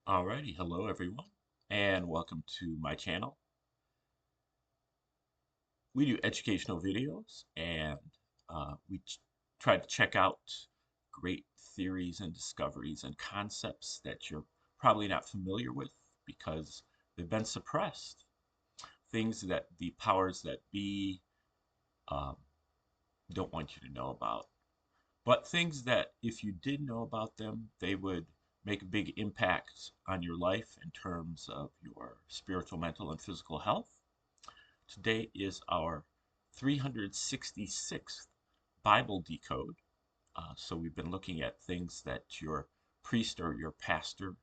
Alrighty, hello everyone, and welcome to my channel. We do educational videos, and we try to check out great theories and discoveries and concepts that you're probably not familiar with because they've been suppressed. Things that the powers that be um, don't want you to know about. But things that if you did know about them, they would make a big impact on your life in terms of your spiritual, mental, and physical health. Today is our 366th Bible Decode. So we've been looking at things that your priest or your pastor,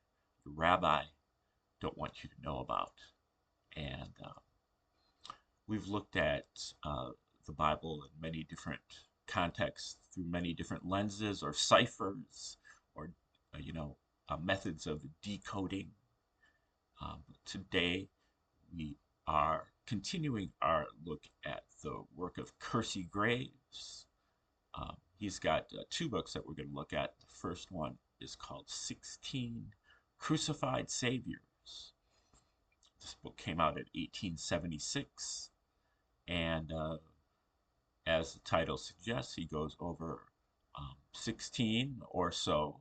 your rabbi, don't want you to know about. And we've looked at the Bible in many different contexts through many different lenses or ciphers or, methods of decoding. Today, we are continuing our look at the work of Kersey Graves. He's got two books that we're going to look at. The first one is called 16 Crucified Saviors. This book came out in 1876, and as the title suggests, he goes over 16 or so,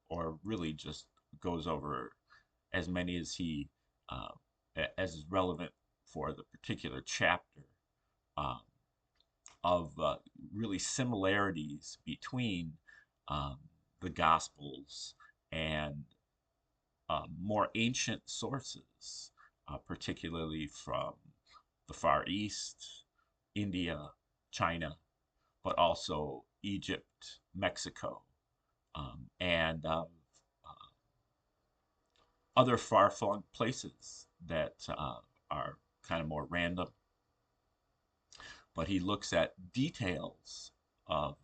or really just goes over as many as he uh, as is relevant for the particular chapter um, of really similarities between um, the Gospels and more ancient sources, particularly from the Far East, India, China, but also Egypt, Mexico, and other far-flung places that are kind of more random. But he looks at details of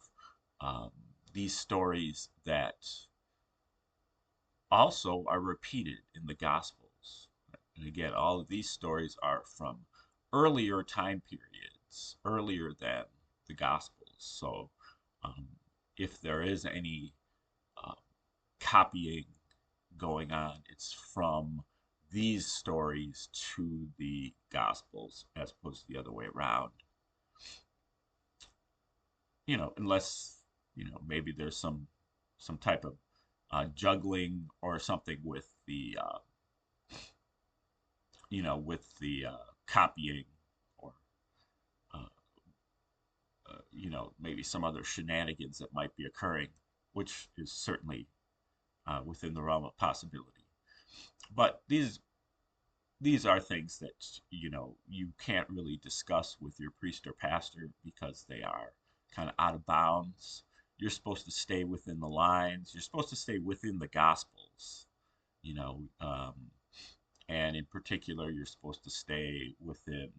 um, these stories that also are repeated in the Gospels. And again, all of these stories are from earlier time periods, earlier than the Gospels. So um, if there is any uh, copying going on, it's from these stories to the Gospels as opposed to the other way around. Unless maybe there's some type of juggling or something with the copying or uh, maybe some other shenanigans that might be occurring, which is certainly within the realm of possibility. But these are things that you can't really discuss with your priest or pastor because they are kind of out of bounds. You're supposed to stay within the lines. You're supposed to stay within the Gospels, you know, um, and in particular, you're supposed to stay within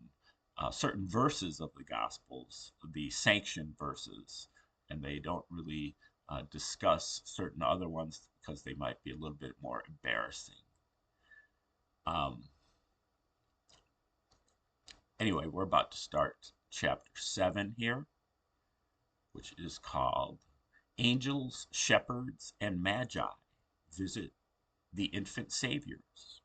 certain verses of the Gospels, the sanctioned verses, and they don't really discuss certain other ones because they might be a little bit more embarrassing. Um, Anyway, we're about to start chapter 7 here, which is called Angels, Shepherds, and Magi Visit the Infant Saviors.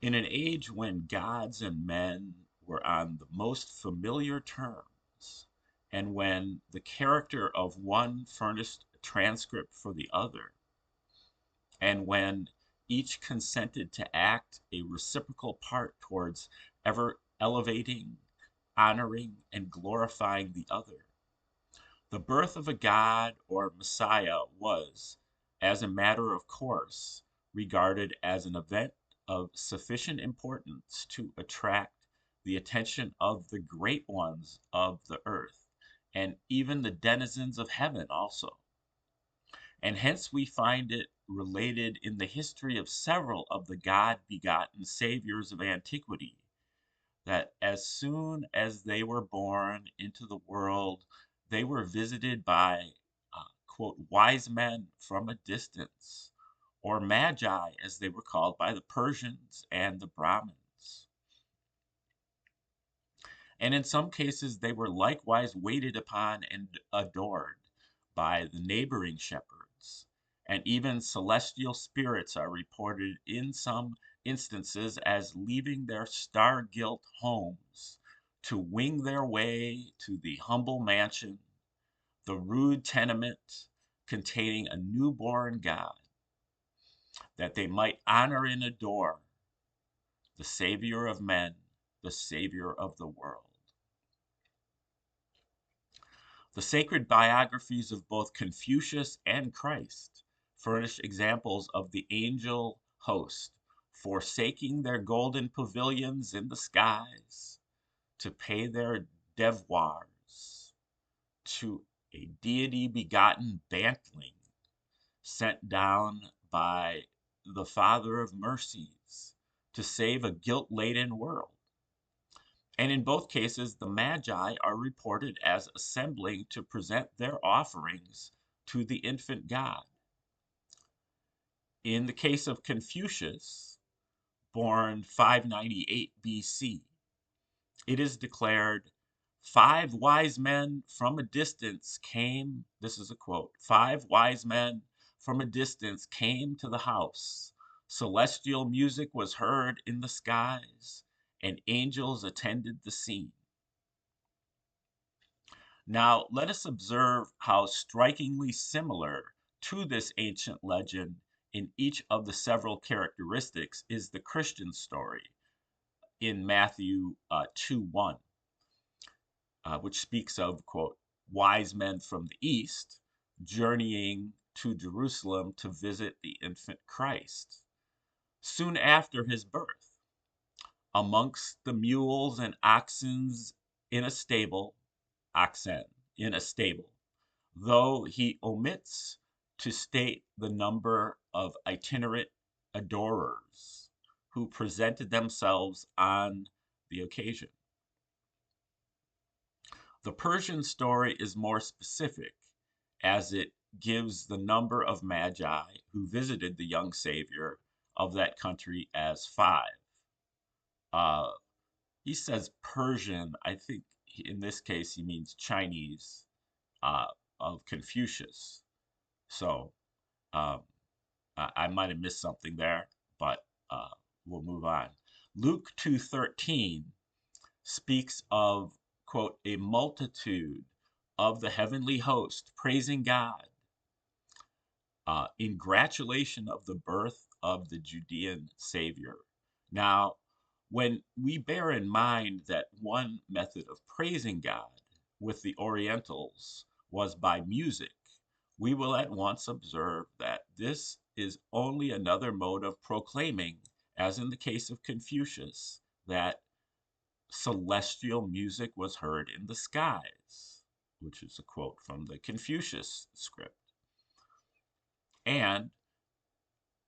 In an age when gods and men were on the most familiar terms, and when the character of one furnished a transcript for the other, and when each consented to act a reciprocal part towards ever elevating, honoring, and glorifying the other. The birth of a god or Messiah was, as a matter of course, regarded as an event of sufficient importance to attract the attention of the great ones of the earth, and even the denizens of heaven also. And hence we find it related in the history of several of the God begotten Saviors of antiquity, that as soon as they were born into the world, they were visited by, quote, wise men from a distance, or magi, as they were called by the Persians and the Brahmins. And in some cases, they were likewise waited upon and adored by the neighboring shepherds shepherds, and even celestial spirits are reported in some instances as leaving their star-gilt homes to wing their way to the humble mansion, the rude tenement containing a newborn God, that they might honor and adore the Savior of men, the Savior of the world. The sacred biographies of both Confucius and Christ furnish examples of the angel host forsaking their golden pavilions in the skies to pay their devoirs to a deity begotten bantling sent down by the Father of mercies to save a guilt-laden world. And in both cases, the Magi are reported as assembling to present their offerings to the infant God. In the case of Confucius, born 598 BC, it is declared, "Five wise men from a distance came," this is a quote, "five wise men from a distance came to the house. Celestial music was heard in the skies, and angels attended the scene." Now, let us observe how strikingly similar to this ancient legend in each of the several characteristics is the Christian story in Matthew 2:1, which speaks of, quote, wise men from the east journeying to Jerusalem to visit the infant Christ soon after his birth. Amongst the mules and in a stable, oxen in a stable, though he omits to state the number of itinerant adorers who presented themselves on the occasion. The Persian story is more specific, as it gives the number of magi who visited the young Savior of that country as five. Uh, he says Persian. I think in this case he means Chinese, uh, of Confucius. So um, I might have missed something there, but we'll move on. Luke 2:13 speaks of, quote, a multitude of the heavenly host praising God in gratulation of the birth of the Judean Savior. Now, when we bear in mind that one method of praising God with the Orientals was by music, we will at once observe that this is only another mode of proclaiming, as in the case of Confucius, that celestial music was heard in the skies, which is a quote from the Confucius script. And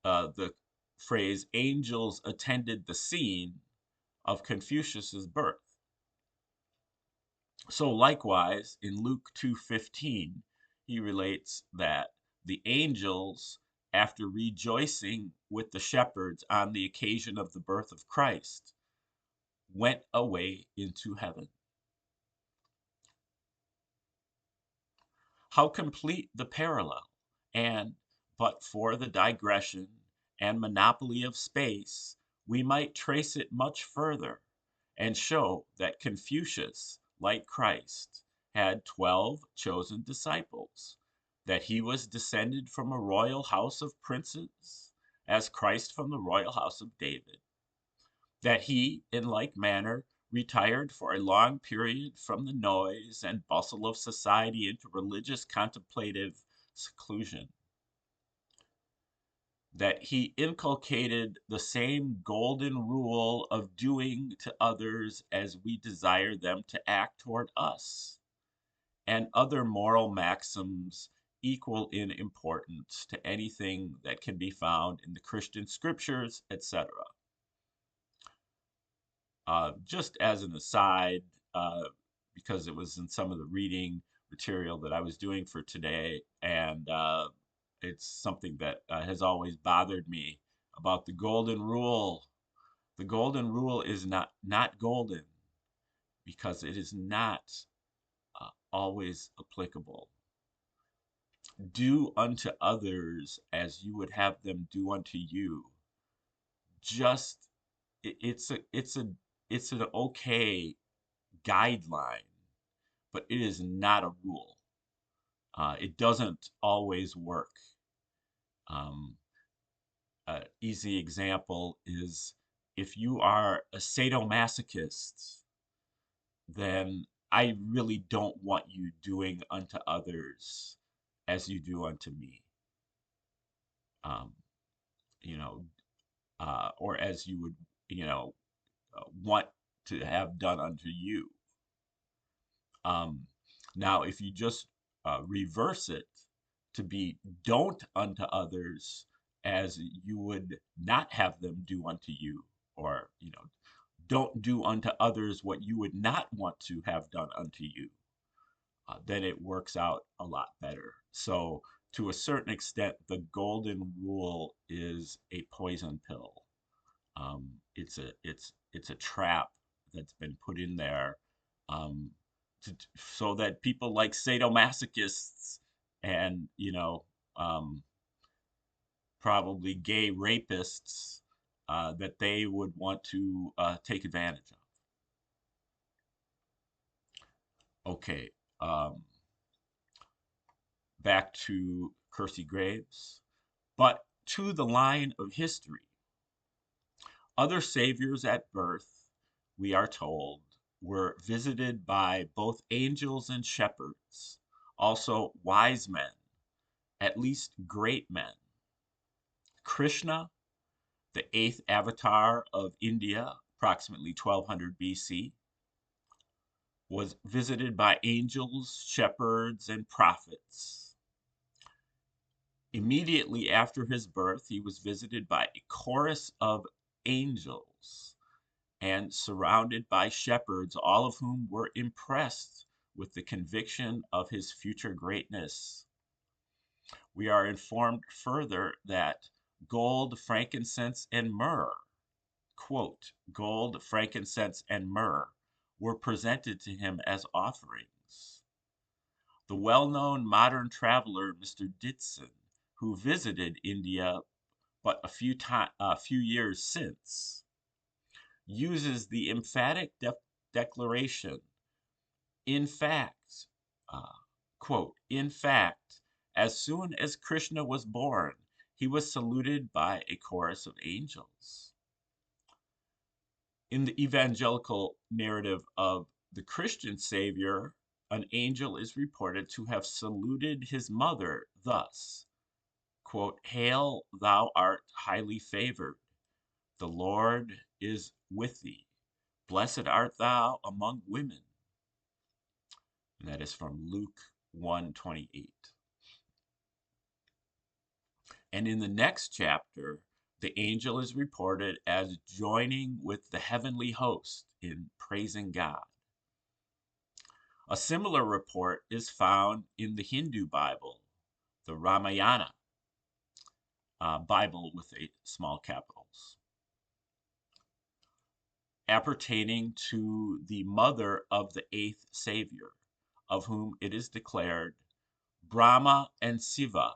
the phrase angels attended the scene of Confucius's birth. So likewise, in Luke 2:15, he relates that the angels, after rejoicing with the shepherds on the occasion of the birth of Christ, went away into heaven. How complete the parallel, and but for the digression and monopoly of space, we might trace it much further and show that Confucius, like Christ, had 12 chosen disciples, that he was descended from a royal house of princes, as Christ from the royal house of David, that he, in like manner, retired for a long period from the noise and bustle of society into religious contemplative seclusion, that he inculcated the same golden rule of doing to others as we desire them to act toward us, and other moral maxims equal in importance to anything that can be found in the Christian scriptures, etc. Just as an aside, because it was in some of the reading material that I was doing for today, and it's something that has always bothered me about the golden rule. The golden rule is not golden because it is not always applicable. do unto others as you would have them do unto you. Just it's an okay guideline, but it is not a rule. It doesn't always work. Um, Easy example is if you are a sadomasochist, then I really don't want you doing unto others as you do unto me. Um, you know, or as you would, want to have done unto you. Um, Now, if you just reverse it to be don't unto others as you would not have them do unto you, or, don't do unto others what you would not want to have done unto you, then it works out a lot better. So, to a certain extent, the golden rule is a poison pill. It's a trap that's been put in there, um, so that people like sadomasochists and probably gay rapists, that they would want to take advantage of. Okay, back to Kersey Graves, but to the line of history. Other saviors at birth, we are told, were visited by both angels and shepherds, also wise men, at least great men. Krishna, the eighth avatar of India, approximately 1200 BC, was visited by angels, shepherds, and prophets. Immediately after his birth, he was visited by a chorus of angels and surrounded by shepherds, all of whom were impressed with the conviction of his future greatness. We are informed further that gold, frankincense, and myrrh, quote, gold, frankincense, and myrrh, were presented to him as offerings. The well known modern traveler, Mr. Ditson, who visited India but a few years since, uses the emphatic declaration, in fact, uh, quote, in fact, as soon as Krishna was born, he was saluted by a chorus of angels. In the evangelical narrative of the Christian Savior, an angel is reported to have saluted his mother thus, quote, Hail, thou art highly favored. The Lord is with thee. Blessed art thou among women. And that is from Luke 1:28. And in the next chapter, the angel is reported as joining with the heavenly host in praising God. A similar report is found in the Hindu Bible, the Ramayana, Bible with small capitals, appertaining to the mother of the eighth Savior, of whom it is declared, Brahma and Shiva,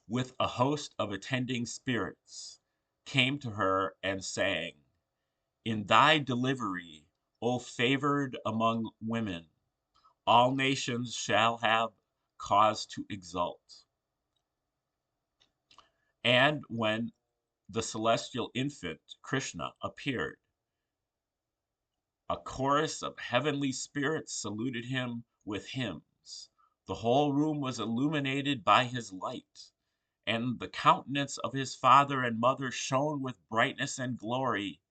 with a host of attending spirits, came to her and sang, In thy delivery, O favored among women, all nations shall have cause to exult. And when the celestial infant, Krishna, appeared, a chorus of heavenly spirits saluted him with hymns. The whole room was illuminated by his light, and the countenance of his father and mother shone with brightness and glory.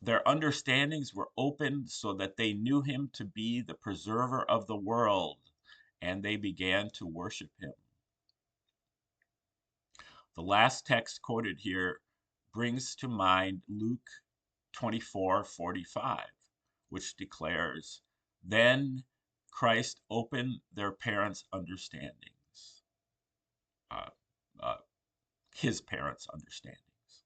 Their understandings were opened so that they knew him to be the preserver of the world, and they began to worship him. The last text quoted here brings to mind Luke 24:45, which declares, Then Christ opened their parents' understandings, uh, uh, his parents' understandings.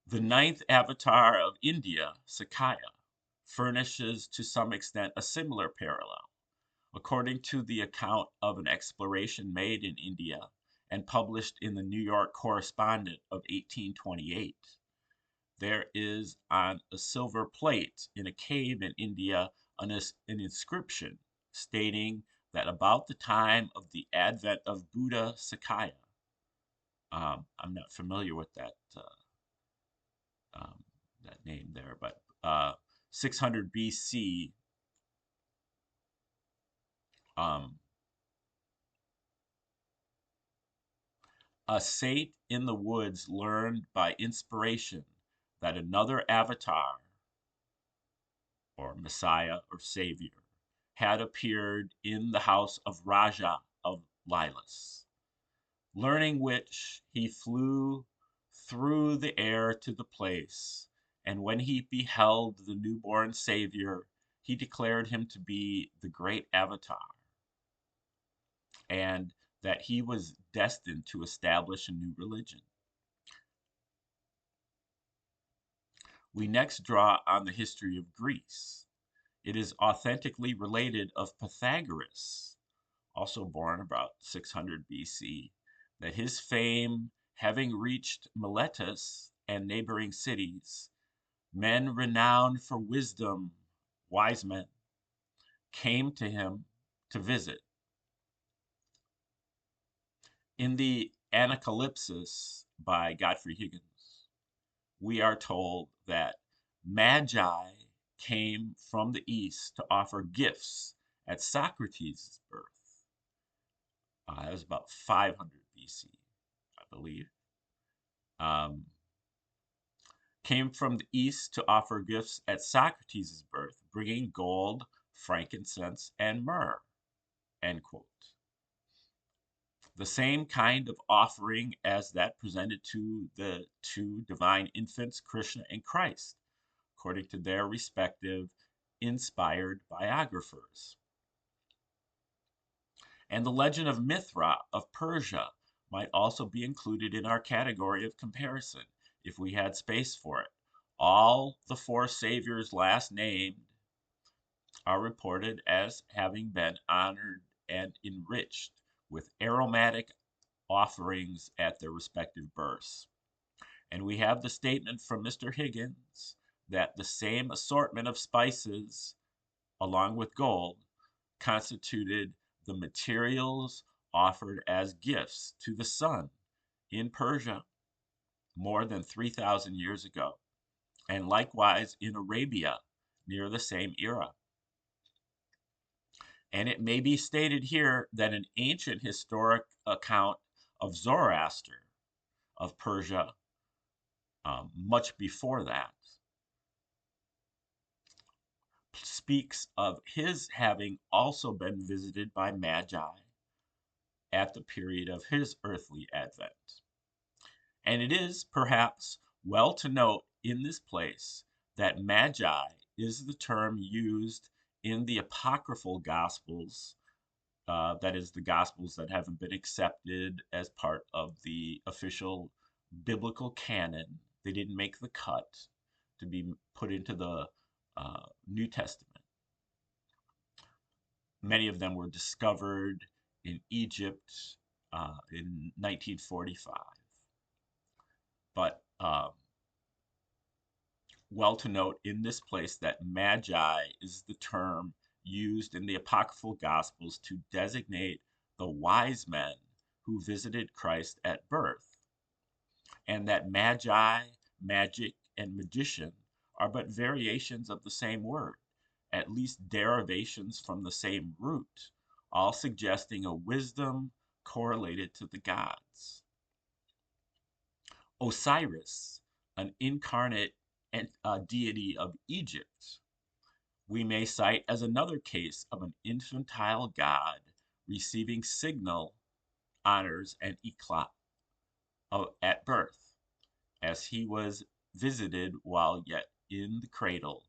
The ninth avatar of India, Sakaya, furnishes to some extent a similar parallel. According to the account of an exploration made in India and published in the New York Correspondent of 1828, there is on a silver plate in a cave in India an inscription stating that about the time of the advent of Buddha Sakaya, I'm not familiar with um, that name there, but 600 BC, um, a sate in the woods learned by inspiration that another avatar, or Messiah, or Savior, had appeared in the house of Raja of Lilas, learning which he flew through the air to the place, and when he beheld the newborn Savior, he declared him to be the great avatar, and that he was destined to establish a new religion. We next draw on the history of Greece. It is authentically related of Pythagoras, also born about 600 BC, that his fame having reached Miletus and neighboring cities, men renowned for wisdom, wise men, came to him to visit. In the Anacalypsis by Godfrey Higgins, we are told that Magi came from the east to offer gifts at Socrates' birth. That was about 500 BC, I believe. Um, came from the east to offer gifts at Socrates' birth, bringing gold, frankincense, and myrrh. End quote. The same kind of offering as that presented to the two divine infants, Krishna and Christ, according to their respective inspired biographers. And the legend of Mithra of Persia might also be included in our category of comparison if we had space for it. All the four saviors last named are reported as having been honored and enriched with aromatic offerings at their respective births. And we have the statement from Mr. Higgins that the same assortment of spices, along with gold, constituted the materials offered as gifts to the sun in Persia more than 3,000 years ago, and likewise in Arabia near the same era. And it may be stated here that an ancient historic account of Zoroaster of Persia, much before that, speaks of his having also been visited by Magi at the period of his earthly advent. And it is perhaps well to note in this place that Magi is the term used in the apocryphal Gospels, that is, the Gospels that haven't been accepted as part of the official biblical canon. They didn't make the cut to be put into the New Testament. Many of them were discovered in Egypt in 1945. But well to note in this place that Magi is the term used in the apocryphal Gospels to designate the wise men who visited Christ at birth, and that Magi, magic, and magician are but variations of the same word, at least derivations from the same root, all suggesting a wisdom correlated to the gods. Osiris, an incarnate deity of Egypt, we may cite as another case of an infantile god receiving signal honors and eclat at birth, as he was visited while yet in the cradle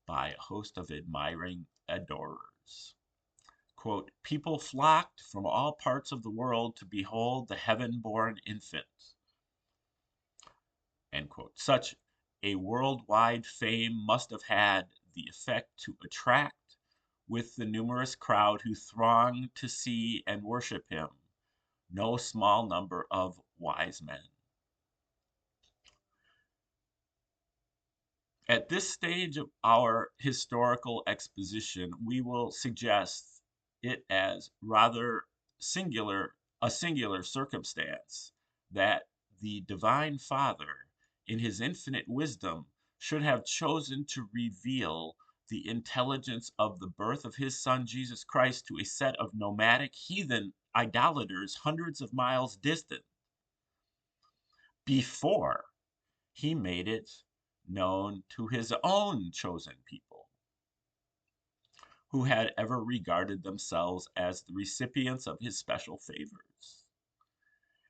by a host of admiring adorers. Quote, people flocked from all parts of the world to behold the heaven born infant. end quote. Such a worldwide fame must have had the effect to attract, with the numerous crowd who thronged to see and worship him, no small number of wise men. At this stage of our historical exposition, we will suggest it as rather a singular circumstance that the Divine Father, in his infinite wisdom, should have chosen to reveal the intelligence of the birth of his Son Jesus Christ to a set of nomadic heathen idolaters hundreds of miles distant before he made it known to his own chosen people, who had ever regarded themselves as the recipients of his special favors.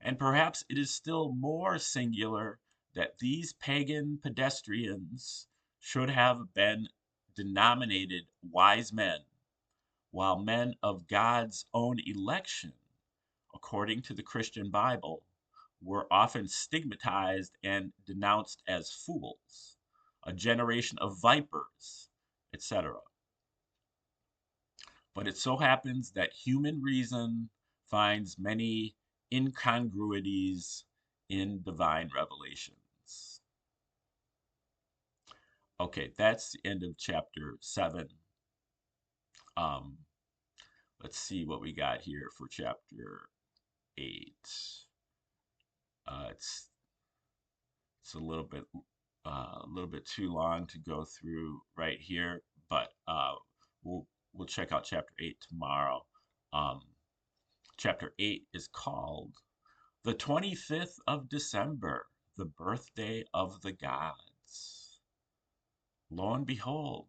And perhaps it is still more singular that these pagan pedestrians should have been denominated wise men, while men of God's own election, according to the Christian Bible, were often stigmatized and denounced as fools, a generation of vipers, etc. But it so happens that human reason finds many incongruities in divine revelations. Okay, that's the end of chapter 7. Um, let's see what we got here for chapter 8. It's a little bit too long to go through right here, but we'll check out chapter 8 tomorrow. Um, chapter 8 is called "The 25th of December, the Birthday of the Gods." Lo and behold,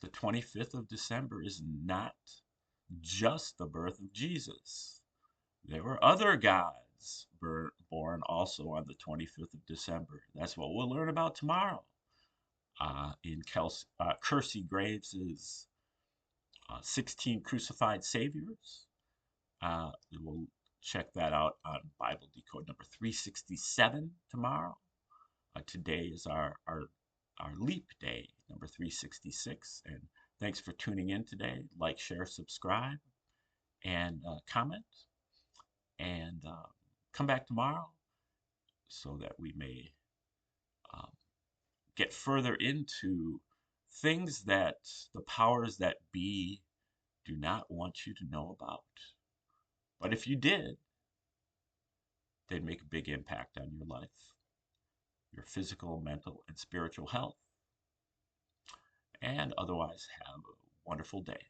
the 25th of December is not just the birth of Jesus. There were other gods born also on the 25th of December. That's what we'll learn about tomorrow in Kersey Graves' 16 Crucified Saviors. We'll check that out on Bible Decode number 367 tomorrow. Today is our leap day, number 366. And thanks for tuning in today. Like, share, subscribe, and comment. And come back tomorrow so that we may um, get further into things that the powers that be do not want you to know about. But if you did, they'd make a big impact on your life, your physical, mental, and spiritual health. And otherwise, have a wonderful day.